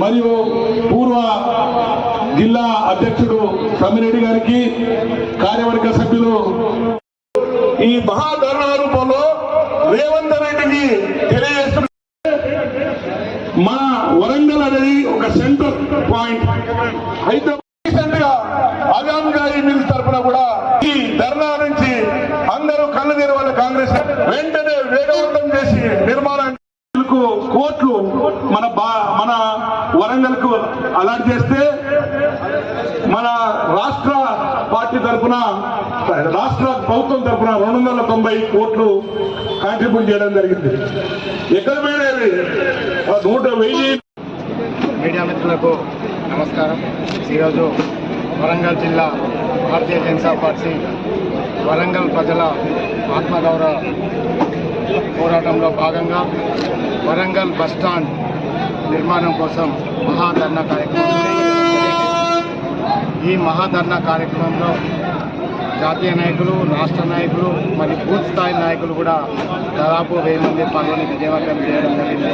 మరియు పూర్వ జిల్లా అధ్యక్షుడు సమ్మిరెడ్డి గారికి, కార్యవర్గ సభ్యులు ఈ మహాధర్నా రూపంలో రేవంత్ రెడ్డికి తెలియజేస్తున్నారు. మన వరంగల్ అనేది ఒక సెంటర్ పాయింట్ అయితే ఆజాంగాయి మిల్స్ తరఫున కూడా ఈ ధర్నా నుంచి అందరూ కళ్ళు తెరవాలి. కాంగ్రెస్ వెంటనే వేగవంతం చేసి నిర్మాణం కోట్లు మన వరంగల్ కు అలాట్ చేస్తే మన రాష్ట్ర పార్టీ తరఫున, రాష్ట్ర ప్రభుత్వం తరఫున 290 కోట్లు కాంట్రిబ్యూట్ చేయడం జరిగింది. ఎక్కడ పోయినది 110. మీడియా మిత్రులకు నమస్కారం. ఈరోజు వరంగల్ జిల్లా భారతీయ జనతా పార్టీ వరంగల్ ప్రజల ఆత్మగౌరవ పోరాటంలో భాగంగా వరంగల్ బస్టాండ్ నిర్మాణం కోసం మహాధర్నా కార్యక్రమం. ఈ మహాధర్నా కార్యక్రమంలో జాతీయ నాయకులు, రాష్ట్ర నాయకులు మరియు బూత్ స్థాయి నాయకులు కూడా దాదాపు 1000 మంది పాల్గొని విజయవంతం చేయడం జరిగింది.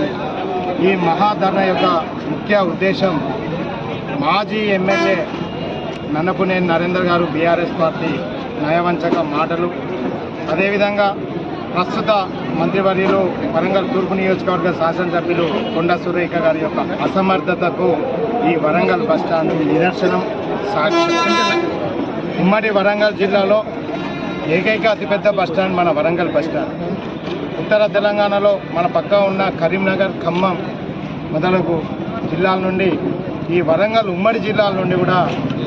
ఈ మహాధర్నా యొక్క ముఖ్య ఉద్దేశం మాజీ ఎమ్మెల్యే నన్నపునేని నరేందర్ గారు బీఆర్ఎస్ పార్టీ నయవంచక మాటలు, అదేవిధంగా ప్రస్తుత మంత్రివర్యులు వరంగల్ తూర్పు నియోజకవర్గ శాసనసభ్యులు కొండా సురేఖ గారి యొక్క అసమర్థతకు ఈ వరంగల్ బస్టాండ్ నిదర్శనం, సాక్షి. ఉమ్మడి వరంగల్ జిల్లాలో ఏకైక అతిపెద్ద బస్టాండ్ మన వరంగల్ బస్టాండ్. ఉత్తర తెలంగాణలో మన పక్క ఉన్న కరీంనగర్, ఖమ్మం మొదలగు జిల్లాల నుండి, ఈ వరంగల్ ఉమ్మడి జిల్లాల నుండి కూడా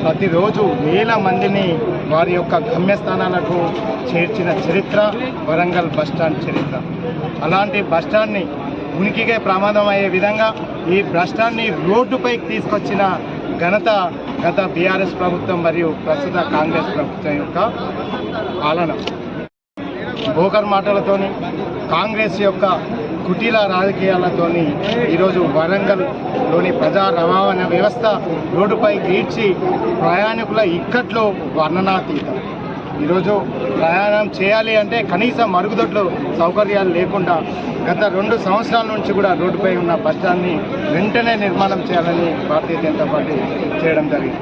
ప్రతిరోజు 1000 మందిని వారి యొక్క గమ్యస్థానాలకు చేర్చిన చరిత్ర వరంగల్ బస్టాండ్ చరిత్ర. అలాంటి బస్టాండ్ని ఉనికిగా ప్రమాదం అయ్యే విధంగా ఈ బస్టాండ్ని రోడ్డుపైకి తీసుకొచ్చిన ఘనత గత బీఆర్ఎస్ ప్రభుత్వం మరియు ప్రస్తుత కాంగ్రెస్ ప్రభుత్వం యొక్క పాలన. బోకర్ మాటలతోని, కాంగ్రెస్ యొక్క కుటీల రాజకీయాలతోని ఈరోజు వరంగల్లోని ప్రజా రవాణా వ్యవస్థ రోడ్డుపైకి ఈడ్చి ప్రయాణికుల ఇక్కట్లో వర్ణనాతీతం. ఈరోజు ప్రయాణం చేయాలి అంటే కనీసం మరుగుదొడ్లు సౌకర్యాలు లేకుండా గత 2 సంవత్సరాల నుంచి కూడా రోడ్డుపై ఉన్న బస్టాండ్ని వెంటనే నిర్మాణం చేయాలని భారతీయ జనతా పార్టీ చేయడం జరిగింది.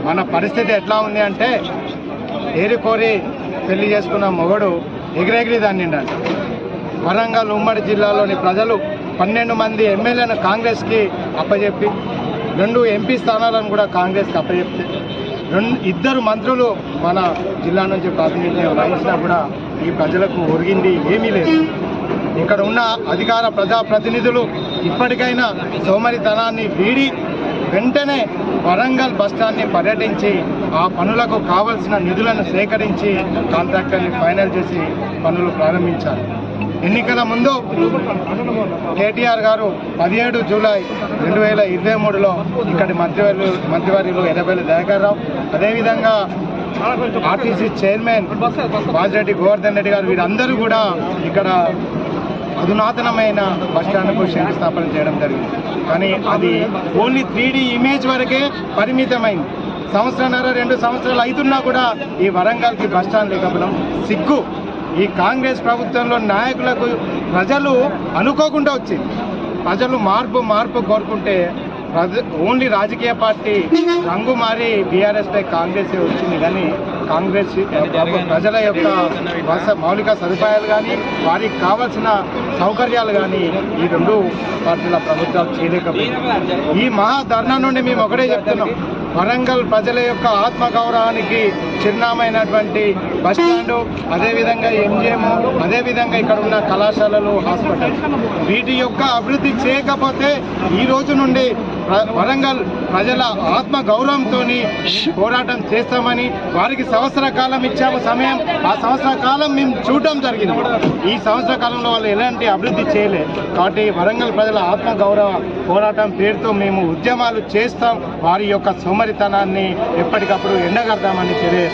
మన పరిస్థితి ఎట్లా ఉంది అంటే, ఏరికోరి పెళ్లి చేసుకున్న మొగడు ఎగిరెగిరి దాన్నిండంట. వరంగల్ ఉమ్మడి జిల్లాలోని ప్రజలు 12 మంది ఎమ్మెల్యేలను కాంగ్రెస్కి అప్పచెప్పి 2 ఎంపీ స్థానాలను కూడా కాంగ్రెస్కి అప్పచెప్తే 2 మంత్రులు మన జిల్లా నుంచి ప్రాతినిధ్యం వహించినా కూడా ఈ ప్రజలకు ఒరిగింది ఏమీ లేదు. ఇక్కడ ఉన్న అధికార ప్రజాప్రతినిధులు ఇప్పటికైనా సోమరితనాన్ని వీడి వెంటనే వరంగల్ బస్టాండ్ని పర్యటించి ఆ పనులకు కావలసిన నిధులను సేకరించి కాంట్రాక్టర్ని ఫైనల్ చేసి పనులు ప్రారంభించారు. ఎన్నికల ముందు కేటీఆర్ గారు 17 జూలై 2023లో ఇక్కడి మంత్రివర్యులు ఎర్రబెల్లి దయాకర్ రావు, అదేవిధంగా ఆర్టీసీ చైర్మన్ వాజిరెడ్డి గోవర్ధన్ రెడ్డి గారు, వీరందరూ కూడా ఇక్కడ అధునాతనమైన బస్టాండ్కు శంకుస్థాపన చేయడం జరిగింది. కానీ అది ఓన్లీ 3D ఇమేజ్ వరకే పరిమితమైంది. 1.5-2 సంవత్సరాలు అవుతున్నా కూడా ఈ వరంగల్కి బస్టాండ్ లేకపోవడం సిగ్గు. ఈ కాంగ్రెస్ ప్రభుత్వంలో నాయకులకు ప్రజలు అనుకోకుండా వచ్చింది. ప్రజలు మార్పు కోరుకుంటే ఓన్లీ రాజకీయ పార్టీ రంగు మారి బీఆర్ఎస్పై కాంగ్రెస్ వచ్చింది. కానీ కాంగ్రెస్ ప్రజల యొక్క మౌలిక సదుపాయాలు కానీ, వారికి కావాల్సిన సౌకర్యాలు కానీ ఈ 2 పార్టీల ప్రభుత్వాలు చేయలేకపోయింది. ఈ మహాధర్నా నుండి మేము ఒకటే చెప్తున్నాం, వరంగల్ ప్రజల యొక్క ఆత్మగౌరవానికి చిరునామైనటువంటి బస్టాండు, అదేవిధంగా ఎంజిఎం, అదేవిధంగా ఇక్కడ ఉన్న కళాశాలలు, హాస్పిటల్స్, వీటి యొక్క అభివృద్ధి చేయకపోతే ఈ రోజు నుండి వరంగల్ ప్రజల ఆత్మగౌరవంతో పోరాటం చేస్తామని, వారికి సంవత్సర కాలం ఇచ్చాము సమయం, ఆ సంవత్సర కాలం మేము చూడటం జరిగింది. ఈ సంవత్సర కాలంలో వాళ్ళు ఎలాంటి అభివృద్ధి చేయలేదు. కాబట్టి వరంగల్ ప్రజల ఆత్మగౌరవ పోరాటం పేరుతో మేము ఉద్యమాలు చేస్తాం. వారి యొక్క సోమరితనాన్ని ఎప్పటికప్పుడు ఎండగడతామని తెలియజేస్తాం.